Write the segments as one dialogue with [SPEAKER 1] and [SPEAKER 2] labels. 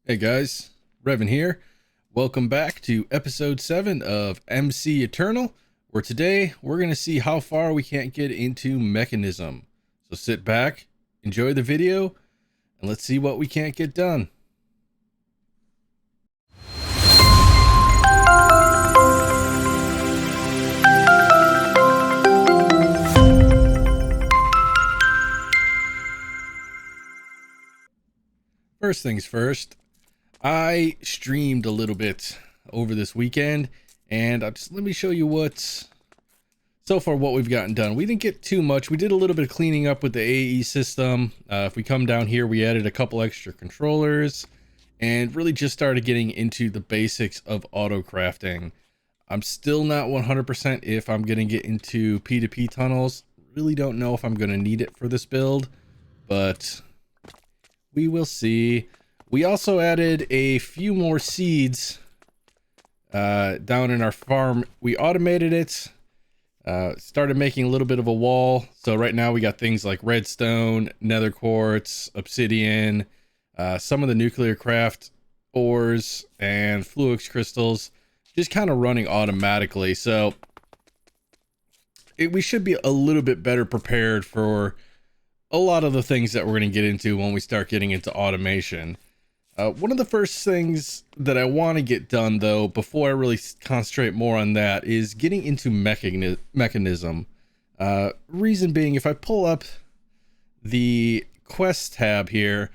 [SPEAKER 1] Hey guys, Revan here. Welcome back to episode 7 of MCEternal, where today we're going to see how far we can't get into Mekanism. So sit back, enjoy the video, and let's see what we can't get done. First things first, I streamed a little bit over this weekend, and let me show you what we've gotten done. We didn't get too much. We did a little bit of cleaning up with the AE system. If we come down here, we added a couple extra controllers and really just started getting into the basics of auto crafting. I'm still not 100% if I'm going to get into P2P tunnels. Really don't know if I'm going to need it for this build, but we will see. We also added a few more seeds down in our farm. We automated it, started making a little bit of a wall. So right now we got things like redstone, nether quartz, obsidian, some of the nuclear craft ores, and fluix crystals just kind of running automatically. So we should be a little bit better prepared for a lot of the things that we're going to get into when we start getting into automation. One of the first things that I want to get done, though, before I really concentrate more on that, is getting into Mekanism. Reason being, if I pull up the quest tab here,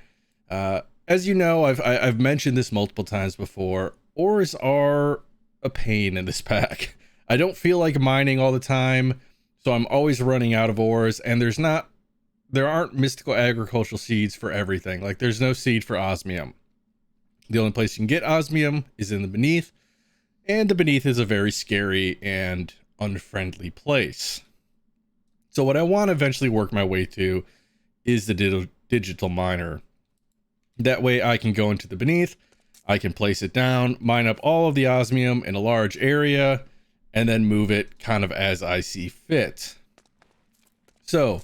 [SPEAKER 1] as you know, I've mentioned this multiple times before, ores are a pain in this pack. I don't feel like mining all the time, so I'm always running out of ores, and there aren't mystical agricultural seeds for everything. Like, there's no seed for osmium. The only place you can get osmium is in the beneath, and the beneath is a very scary and unfriendly place. So what I want to eventually work my way to is the digital miner. That way I can go into the beneath, I can place it down, mine up all of the osmium in a large area, and then move it kind of as I see fit. So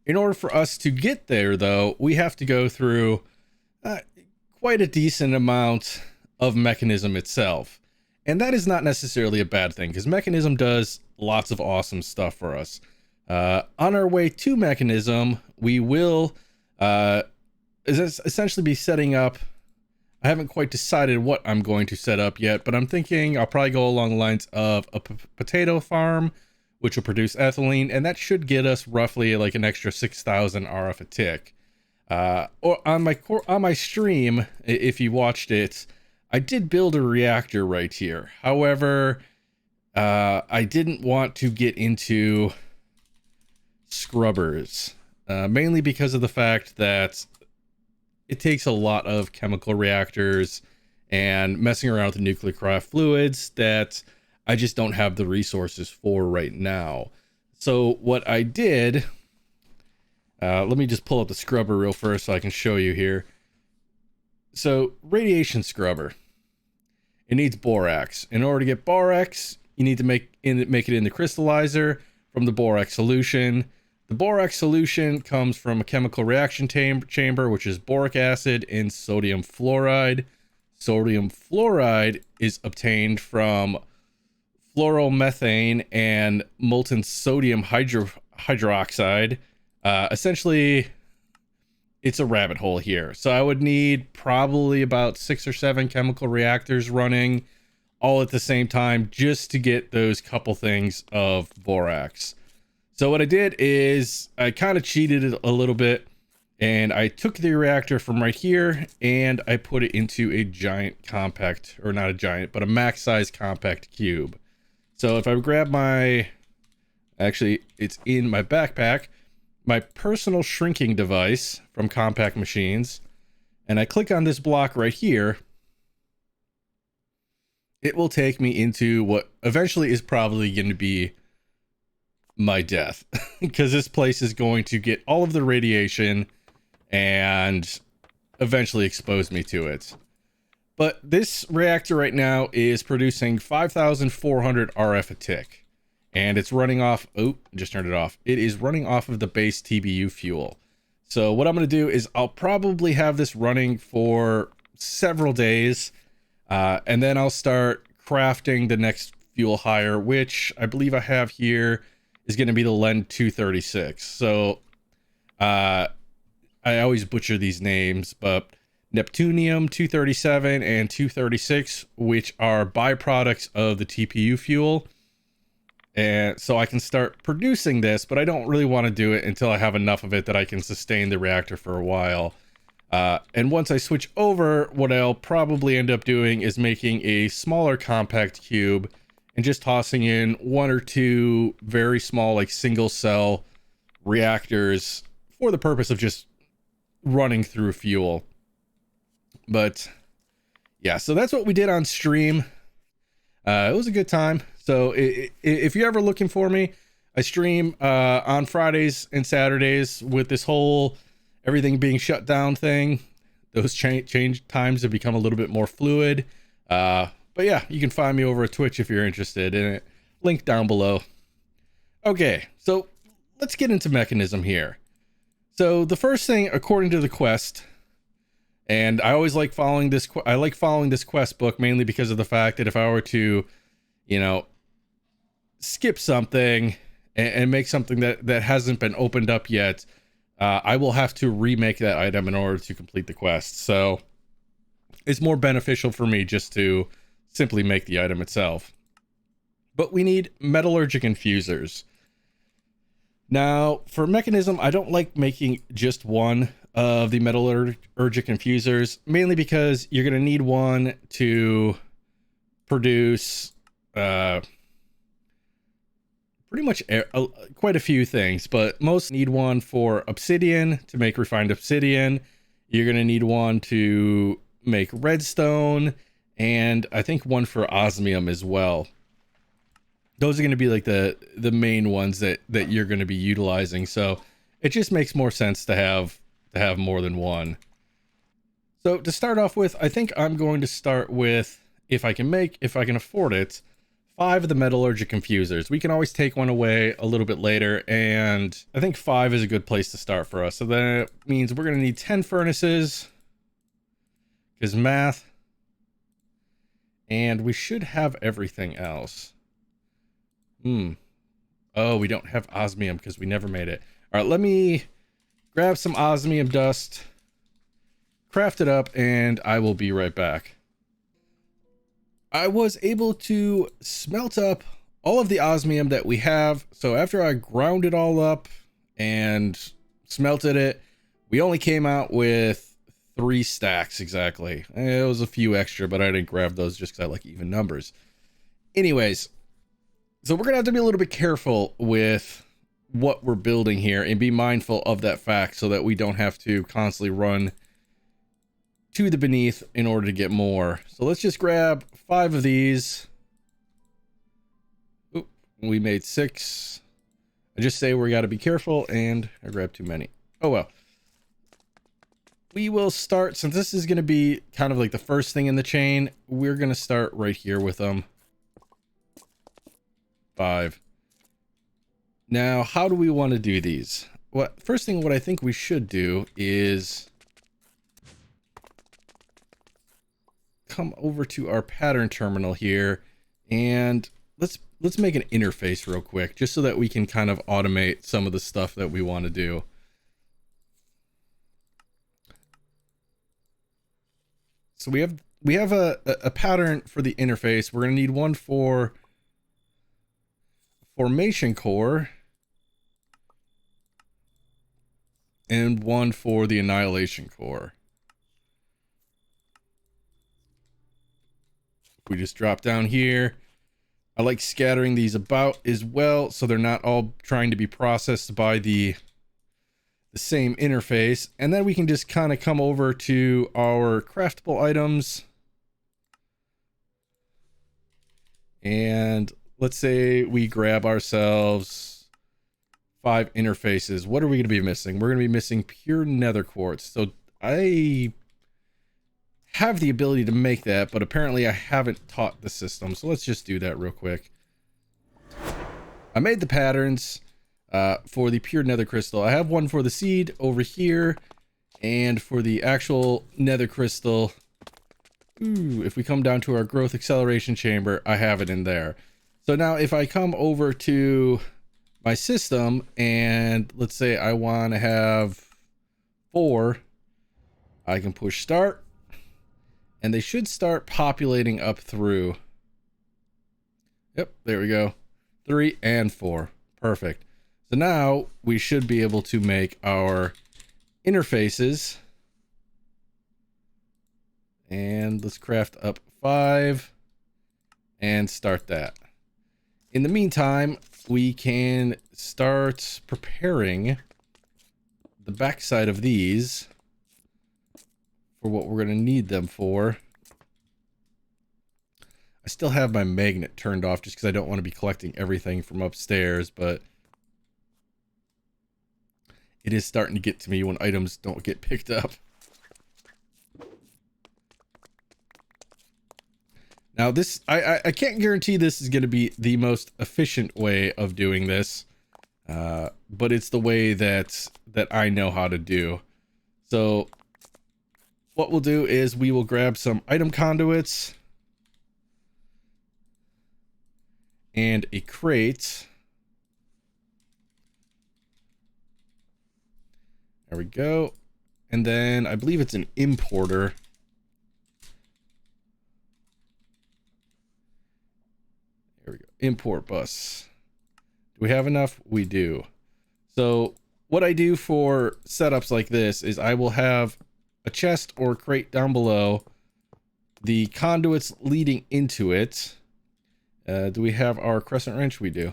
[SPEAKER 1] in order for us to get there, though, we have to go through quite a decent amount of Mekanism itself. And that is not necessarily a bad thing, because Mekanism does lots of awesome stuff for us. On our way to Mekanism, we will essentially be setting up. I haven't quite decided what I'm going to set up yet, but I'm thinking I'll probably go along the lines of a potato farm, which will produce ethylene, and that should get us roughly like an extra 6,000 RF a tick. Or on my stream, if you watched it, I did build a reactor right here. However, I didn't want to get into scrubbers, mainly because of the fact that it takes a lot of chemical reactors and messing around with the nuclear craft fluids that I just don't have the resources for right now. So what I did, let me just pull up the scrubber real first so I can show you here. So radiation scrubber, it needs borax. In order to get borax, you need to make it in the crystallizer from the borax solution. The borax solution comes from a chemical reaction chamber, which is boric acid and sodium fluoride. Sodium fluoride is obtained from fluoromethane and molten sodium hydroxide. Essentially, it's a rabbit hole here. So I would need probably about 6 or 7 chemical reactors running all at the same time just to get those couple things of borax. So what I did is I kind of cheated it a little bit, and I took the reactor from right here and I put it into a giant compact, or not a giant, but a max size compact cube. So if I grab actually it's in my backpack, my personal shrinking device from Compact Machines, and I click on this block right here, it will take me into what eventually is probably going to be my death, because this place is going to get all of the radiation and eventually expose me to it. But this reactor right now is producing 5,400 RF a tick, and it's running off, just turned it off. It is running off of the base TBU fuel. So what I'm going to do is I'll probably have this running for several days, and then I'll start crafting the next fuel hire, which I believe I have here is going to be the Len 236. So I always butcher these names, but Neptunium 237 and 236, which are byproducts of the TPU fuel. And so I can start producing this, but I don't really want to do it until I have enough of it that I can sustain the reactor for a while. And once I switch over, what I'll probably end up doing is making a smaller compact cube and just tossing in one or two very small, like single cell reactors for the purpose of just running through fuel. But yeah, so that's what we did on stream. It was a good time. So if you're ever looking for me, I stream on Fridays and Saturdays with this whole everything being shut down thing. Those change times have become a little bit more fluid. But yeah, you can find me over at Twitch if you're interested in it. Link down below. Okay, so let's get into Mekanism here. So the first thing, according to the quest, and I always like following this. I like following this quest book mainly because of the fact that if I were to, you know, skip something and make something that hasn't been opened up yet, I will have to remake that item in order to complete the quest. So it's more beneficial for me just to simply make the item itself. But we need metallurgic infusers. Now, for Mekanism, I don't like making just one of the metallurgic infusers, mainly because you're going to need one to produce pretty much quite a few things, but most need one for obsidian to make refined obsidian. You're going to need one to make redstone, and I think one for osmium as well. Those are going to be like the main ones that you're going to be utilizing. So it just makes more sense to have more than one. So to start off with, I think I'm going to start with, if I can afford it, 5 of the metallurgic infusers. We can always take one away a little bit later, and I think 5 is a good place to start for us. So that means we're going to need 10 furnaces, because math, and we should have everything else. Oh, we don't have osmium because we never made it. All right, let me grab some osmium dust, craft it up, and I will be right back. I was able to smelt up all of the osmium that we have. So after I ground it all up and smelted it, we only came out with 3 stacks exactly. It was a few extra, but I didn't grab those just because I like even numbers. Anyways, so we're going to have to be a little bit careful with what we're building here and be mindful of that fact so that we don't have to constantly run to the beneath in order to get more. So let's just grab 5 of these. Oop, we made 6. I just say we got to be careful, and I grabbed too many. Oh well. We will start, since this is going to be kind of like the first thing in the chain, we're going to start right here with them. 5. Now, how do we want to do these? Well, first thing, what I think we should do is come over to our pattern terminal here, and let's make an interface real quick, just so that we can kind of automate some of the stuff that we want to do. So we have a pattern for the interface. We're going to need one for formation core and one for the annihilation core. We just drop down here. I like scattering these about as well, so they're not all trying to be processed by the same interface. And then we can just kind of come over to our craftable items, and let's say we grab ourselves 5 interfaces. What are we going to be missing? We're going to be missing pure nether quartz. So I have the ability to make that, but apparently I haven't taught the system. So let's just do that real quick. I made the patterns for the pure nether crystal. I have one for the seed over here, and for the actual nether crystal, Ooh, if we come down to our growth acceleration chamber, I have it in there. So now if I come over to my system and let's say I want to have 4, I can push start and they should start populating up through. Yep, there we go. 3 and 4. Perfect. So now we should be able to make our interfaces. And let's craft up 5 and start that. In the meantime, we can start preparing the backside of these for what we're going to need them for. I still have my magnet turned off just because I don't want to be collecting everything from upstairs, but it is starting to get to me when items don't get picked up. Now this, I can't guarantee this is going to be the most efficient way of doing this, but it's the way that I know how to do. So what we'll do is we will grab some item conduits and a crate. There we go. And then I believe it's an importer. There we go. Import bus. Do we have enough? We do. So what I do for setups like this is I will have a chest or crate down below, the conduits leading into it. Do we have our crescent wrench? We do.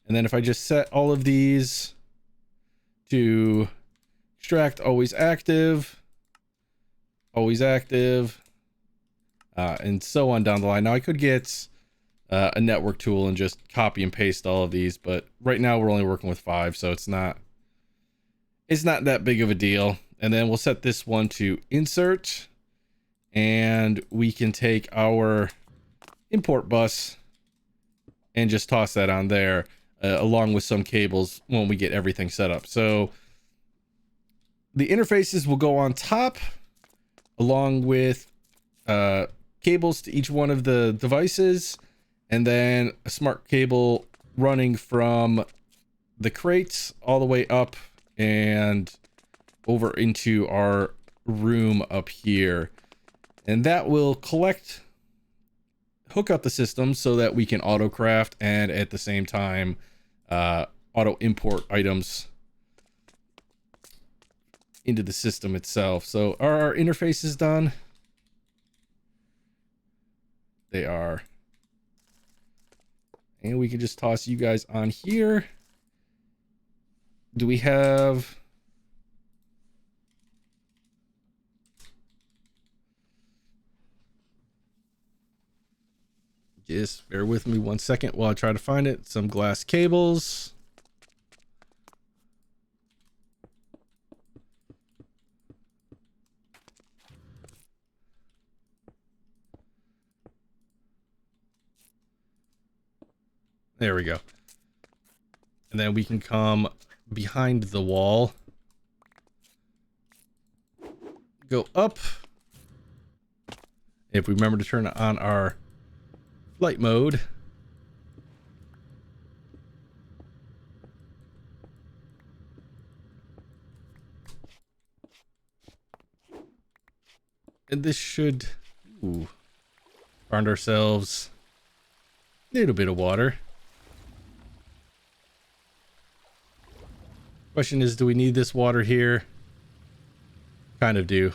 [SPEAKER 1] And then if I just set all of these to extract always active, and so on down the line. Now I could get a network tool and just copy and paste all of these, but right now we're only working with 5, so it's not that big of a deal. And then we'll set this one to insert, and we can take our import bus and just toss that on there, along with some cables when we get everything set up. So the interfaces will go on top along with cables to each one of the devices, and then a smart cable running from the crates all the way up and over into our room up here. And that will hook up the system so that we can auto craft and at the same time auto import items into the system itself. So are our interfaces done? They are. And we can just toss you guys on here. Do we have... Just bear with me 1 second while I try to find it. Some glass cables. There we go. And then we can come behind the wall. Go up. If we remember to turn on our flight mode. And this should... Ooh. Found ourselves a little bit of water. Question is, do we need this water here? Kind of do.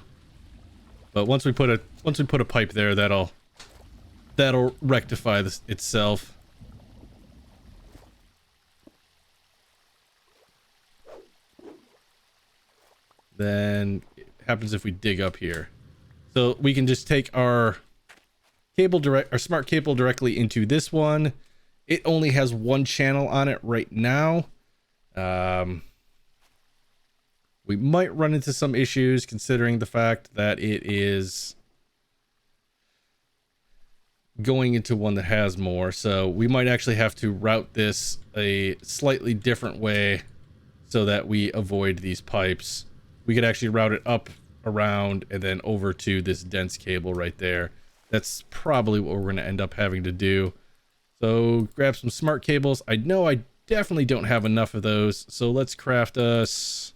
[SPEAKER 1] But once we put a pipe there, that'll rectify this itself. Then it happens if we dig up here. So we can just take our smart cable directly into this one. It only has 1 channel on it right now. We might run into some issues considering the fact that it is going into one that has more. So we might actually have to route this a slightly different way so that we avoid these pipes. We could actually route it up around and then over to this dense cable right there. That's probably what we're going to end up having to do. So grab some smart cables. I know I definitely don't have enough of those, so let's craft us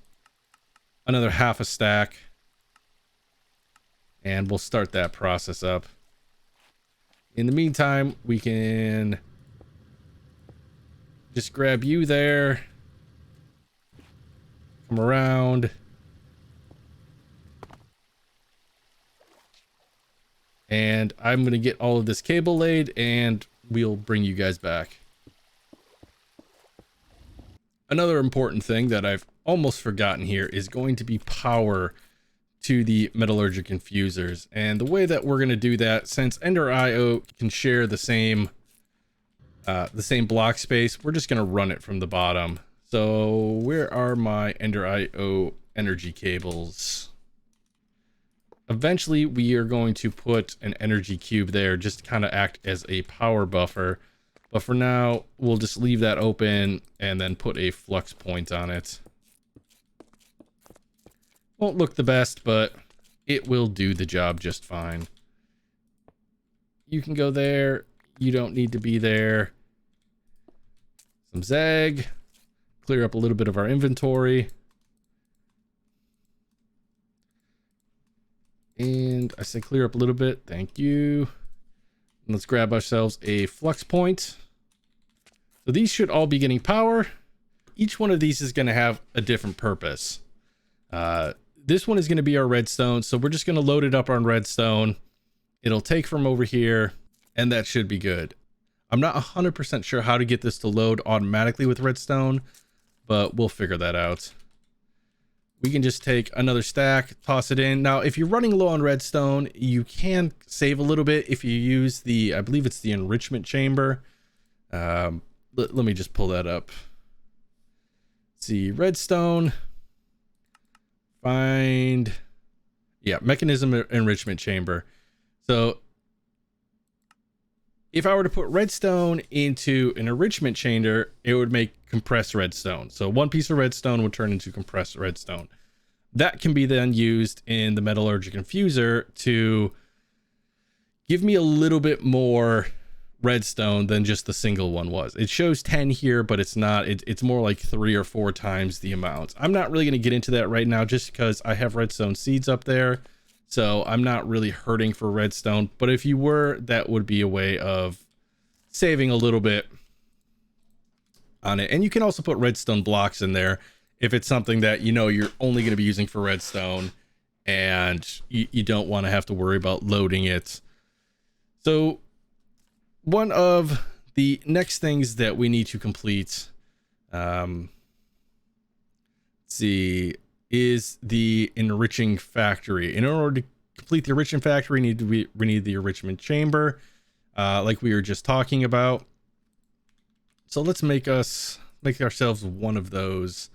[SPEAKER 1] another half a stack and we'll start that process up. In the meantime, we can just grab you there, come around, and I'm going to get all of this cable laid and we'll bring you guys back. Another important thing that I've almost forgotten here is going to be power to the metallurgic infusers. And the way that we're going to do that, since Ender IO can share the same block space, we're just going to run it from the bottom. So where are my Ender IO energy cables? Eventually we are going to put an energy cube there just to kind of act as a power buffer. But for now, we'll just leave that open and then put a flux point on it. Won't look the best, but it will do the job just fine. You can go there. You don't need to be there. Some Zeg. Clear up a little bit of our inventory. And I say clear up a little bit. Thank you. And let's grab ourselves a flux point. So these should all be getting power. Each one of these is going to have a different purpose. This one is going to be our redstone. So we're just going to load it up on redstone. It'll take from over here and that should be good. I'm not 100% sure how to get this to load automatically with redstone, but we'll figure that out. We can just take another stack, toss it in. Now, if you're running low on redstone, you can save a little bit if you use the, I believe it's the enrichment chamber. Let me just pull that up. Let's see, redstone. Find, yeah, Mechanism enrichment chamber. So if I were to put redstone into an enrichment chamber, it would make compressed redstone. So one piece of redstone would turn into compressed redstone. That can be then used in the metallurgic infuser to give me a little bit more redstone than just the single one was. It shows 10 here, but it's not. It's more like 3 or 4 times the amount. I'm not really going to get into that right now just because I have redstone seeds up there. So I'm not really hurting for redstone. But if you were, that would be a way of saving a little bit on it. And you can also put redstone blocks in there if it's something that you know you're only going to be using for redstone and you don't want to have to worry about loading it. So one of the next things that we need to complete, let's see, is the enriching factory. In order to complete the enriching factory, we need the enrichment chamber, like we were just talking about. So let's make ourselves one of those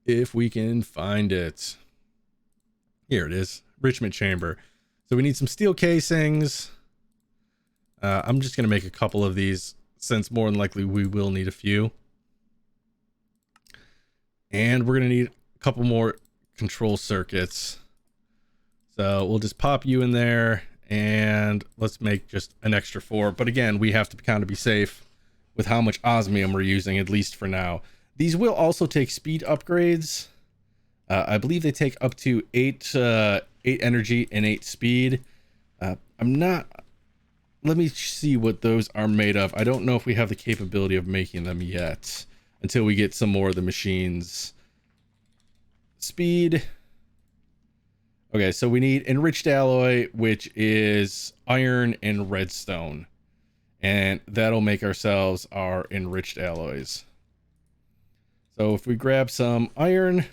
[SPEAKER 1] if we can find it. Here it is, enrichment chamber. So we need some steel casings. I'm just going to make a couple of these since more than likely we will need a few. And we're going to need a couple more control circuits. So we'll just pop you in there and let's make just an extra 4. But again, we have to kind of be safe with how much osmium we're using, at least for now. These will also take speed upgrades. I believe they take up to 8 energy and 8 speed. Let me see what those are made of. I don't know if we have the capability of making them yet until we get some more of the machines. Speed. Okay, so we need enriched alloy, which is iron and redstone. And that'll make ourselves our enriched alloys. So if we grab some iron,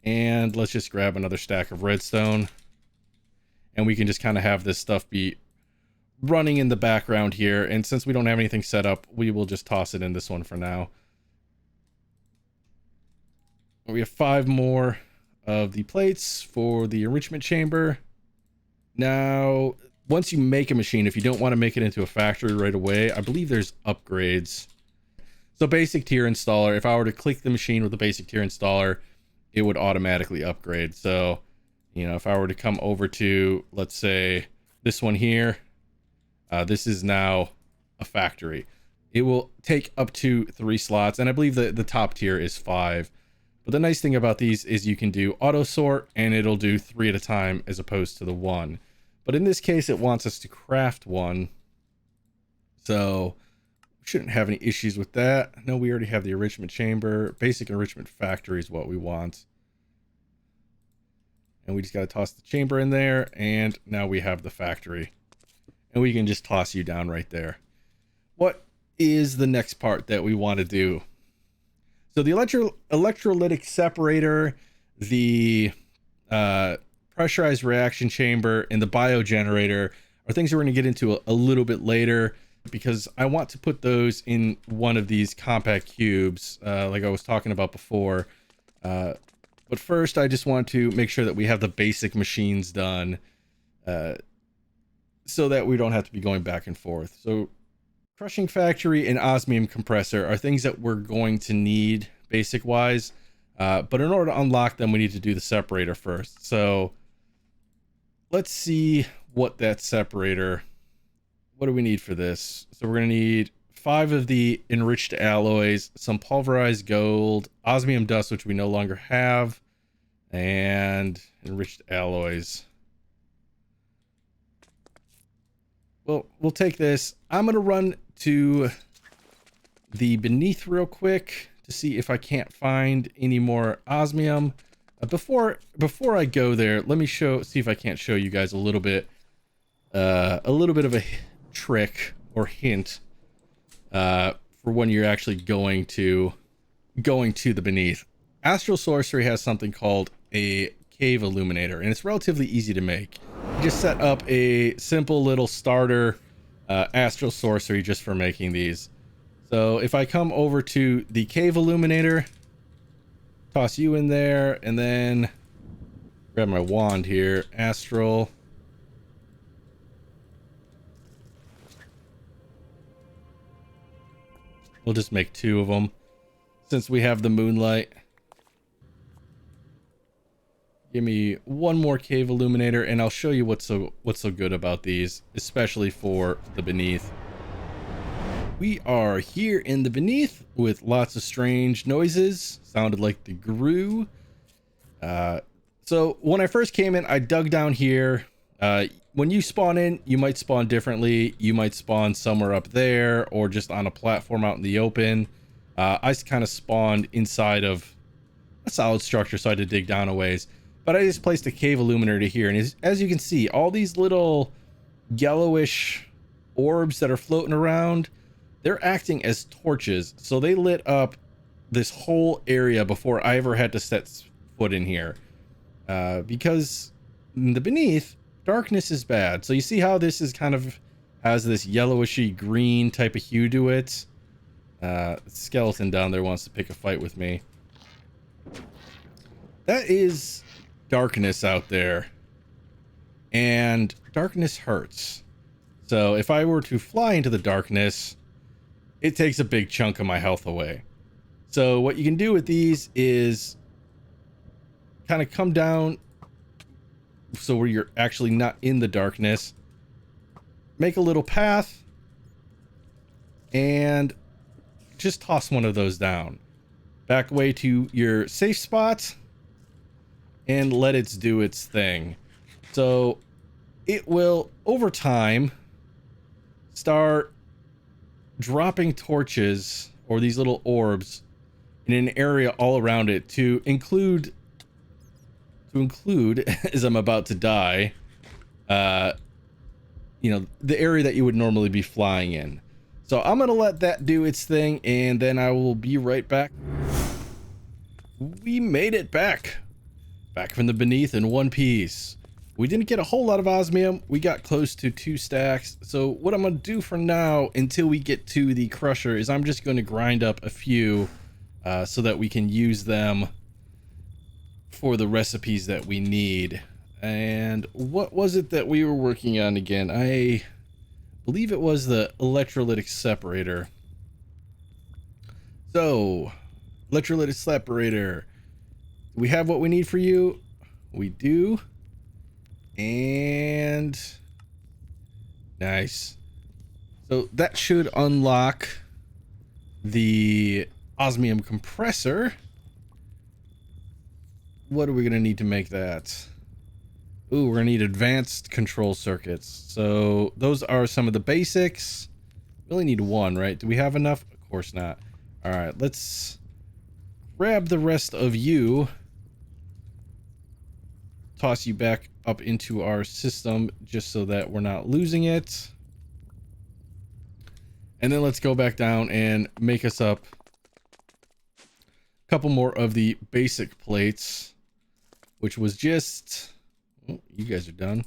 [SPEAKER 1] and let's just grab another stack of redstone, and we can just kind of have this stuff be running in the background here. And since we don't have anything set up, we will just toss it in this one for now. We have 5 more of the plates for the enrichment chamber. Now, once you make a machine, if you don't want to make it into a factory right away, I believe there's upgrades. So basic tier installer, if I were to click the machine with the basic tier installer, it would automatically upgrade. So, you know, if I were to come over to, let's say, this one here, this is now a factory. It will take up to 3 slots, and I believe that the top tier is 5. But the nice thing about these is you can do auto sort, and it'll do 3 at a time as opposed to the 1. But in this case, it wants us to craft one. So we shouldn't have any issues with that. No, we already have the enrichment chamber. Basic enrichment factory is what we want. And we just got to toss the chamber in there, and now we have the factory. And we can just toss you down right there. What is the next part that we want to do? So the electrolytic separator, the pressurized reaction chamber, and the biogenerator are things we're going to get into a little bit later, because I want to put those in one of these compact cubes, like I was talking about before. But first, I just want to make sure that we have the basic machines done, so that we don't have to be going back and forth. So crushing factory and osmium compressor are things that we're going to need basic wise. But in order to unlock them, we need to do the separator first. So let's see what that separator, what do we need for this? So we're going to need 5 of the enriched alloys, some pulverized gold, osmium dust, which we no longer have, and enriched alloys. Well, we'll take this. I'm going to run to the beneath real quick to see if I can't find any more osmium. Before I go there, let me see if I can't show you guys a little bit of a trick or hint for when you're actually going to the beneath. Astral Sorcery has something called a cave illuminator, and it's relatively easy to make. You just set up a simple little starter Astral Sorcery just for making these. So if I come over to the cave illuminator, toss you in there, and then grab my wand here, Astral. We'll just make 2 of them since we have the moonlight. Give me 1 more cave illuminator, and I'll show you what's so good about these, especially for the beneath. We are here in the beneath with lots of strange noises. Sounded like the Gru. So when I first came in, I dug down here. When you spawn in, you might spawn differently. You might spawn somewhere up there or just on a platform out in the open. I kind of spawned inside of a solid structure, so I had to dig down a ways. But I just placed a cave illuminator here, and as you can see, all these little yellowish orbs that are floating around, they're acting as torches. So they lit up this whole area before I ever had to set foot in here. Because in the beneath, darkness is bad. So you see how this is kind of has this yellowishy green type of hue to it. Skeleton down there wants to pick a fight with me. That is darkness out there, and darkness hurts. So if I were to fly into the darkness, it takes a big chunk of my health away. So what you can do with these is kind of come down so where you're actually not in the darkness, make a little path, and just toss one of those down. Back away to your safe spot and let it do its thing. So it will, over time, start dropping torches or these little orbs in an area all around it to include as I'm about to die, you know, the area that you would normally be flying in. So I'm gonna let that do its thing, and then I will be right back. We made it back from the beneath in one piece. We didn't get a whole lot of osmium. We got close to 2 stacks. So what I'm gonna do for now until we get to the crusher is I'm just going to grind up a few so that we can use them for the recipes that we need. And what was it that we were working on again? I believe it was the electrolytic separator. So electrolytic separator, we have what we need for you? We do. And nice. So that should unlock the osmium compressor. What are we going to need to make that? Ooh, we're going to need advanced control circuits. So those are some of the basics. We only need one, right? Do we have enough? Of course not. All right, let's grab the rest of you. Toss you back up into our system just so that we're not losing it. And then let's go back down and make us up a couple more of the basic plates, which was just... Oh, you guys are done.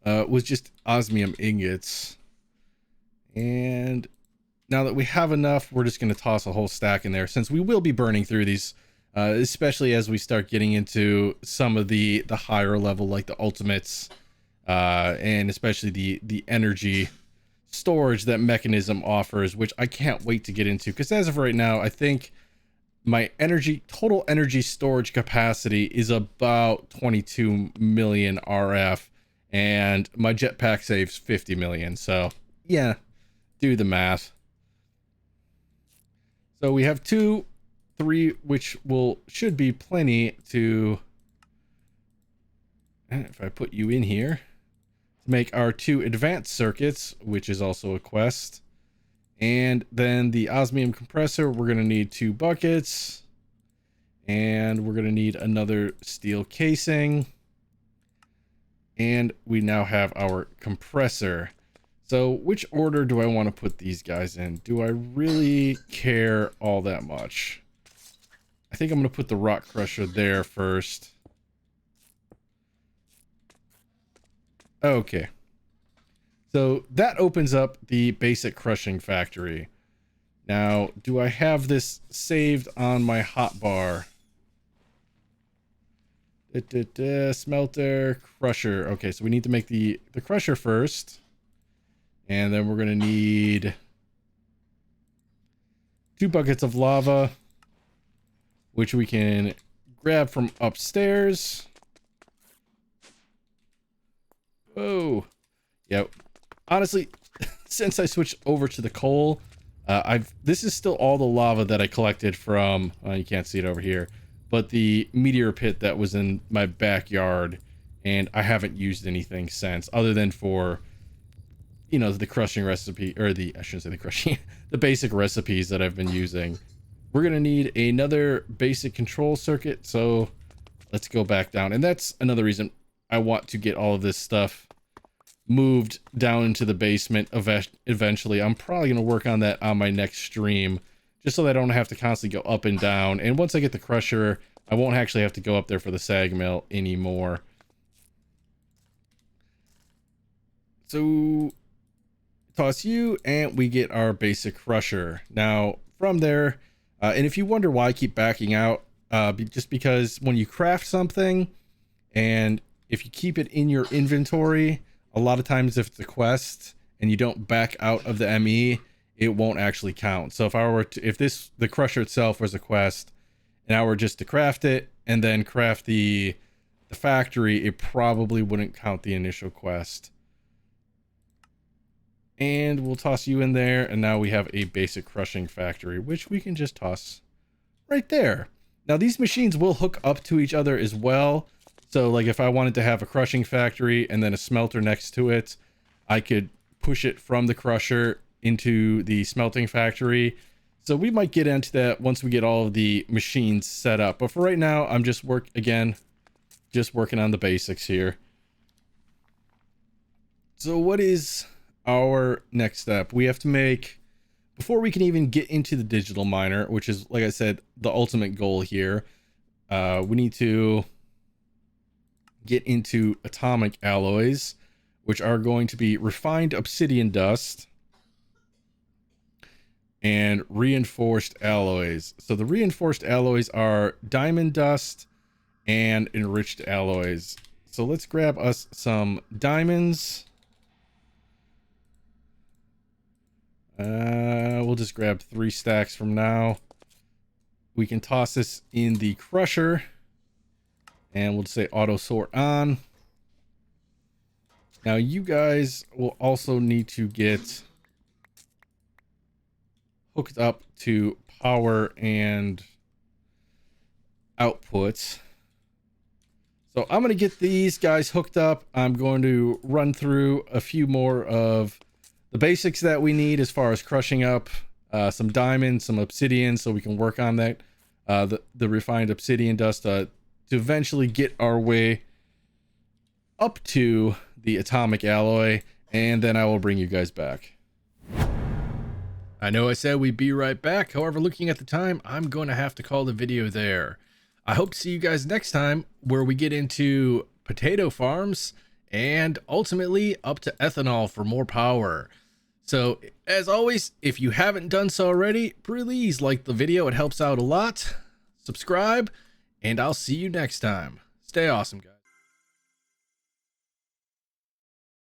[SPEAKER 1] Was just osmium ingots. And now that we have enough, we're just going to toss a whole stack in there, since we will be burning through these, especially as we start getting into some of the higher level, like the ultimates, and especially the energy storage that Mekanism offers, which I can't wait to get into, because as of right now, I think my total energy storage capacity is about 22 million RF, and my jetpack saves 50 million. So yeah, do the math. So we have 2, 3, which should be plenty to, if I put you in here, to make our 2 advanced circuits, which is also a quest. And then the osmium compressor, we're going to need 2 buckets. And we're going to need another steel casing. And we now have our compressor. So which order do I want to put these guys in? Do I really care all that much? I think I'm going to put the rock crusher there first. Okay. So that opens up the basic crushing factory. Now, do I have this saved on my hotbar? Smelter, crusher. Okay, so we need to make the crusher first. And then we're going to need 2 buckets of lava, which we can grab from upstairs. Oh, yeah. Honestly, since I switched over to the coal, this is still all the lava that I collected from, you can't see it over here, but the meteor pit that was in my backyard, and I haven't used anything since, other than for, you know, the crushing recipe, or I shouldn't say the crushing, the basic recipes that I've been using. We're going to need another basic control circuit, so let's go back down. And that's another reason I want to get all of this stuff moved down into the basement eventually. I'm probably going to work on that on my next stream, just so that I don't have to constantly go up and down. And once I get the crusher, I won't actually have to go up there for the sag mill anymore. So toss you, and we get our basic crusher. Now from there, and if you wonder why I keep backing out, just because when you craft something, and if you keep it in your inventory, a lot of times if it's a quest and you don't back out of the ME, it won't actually count. So if I were to, the crusher itself was a quest, and I were just to craft it and then craft the factory, it probably wouldn't count the initial quest. And we'll toss you in there, and now we have a basic crushing factory, which we can just toss right there. Now these machines will hook up to each other as well. So like if I wanted to have a crushing factory and then a smelter next to it, I could push it from the crusher into the smelting factory. So we might get into that once we get all of the machines set up. But for right now, I'm just working on the basics here. So what is our next step? We have to make, before we can even get into the digital miner, which is, like I said, the ultimate goal here, we need to get into atomic alloys, which are going to be refined obsidian dust and reinforced alloys. So the reinforced alloys are diamond dust and enriched alloys. So let's grab us some diamonds. We'll just grab 3 stacks from now. we can toss this in the crusher, and we'll just say auto sort on. Now you guys will also need to get hooked up to power and outputs. So I'm going to get these guys hooked up. I'm going to run through a few more of the basics that we need as far as crushing up some diamond, some obsidian, so we can work on that, the refined obsidian dust to eventually get our way up to the atomic alloy, and then I will bring you guys back. I know I said we'd be right back. However, looking at the time, I'm going to have to call the video there. I hope to see you guys next time, where we get into potato farms and ultimately up to ethanol for more power. So as always, if you haven't done so already, please like the video. It helps out a lot. Subscribe, and I'll see you next time. Stay awesome, guys.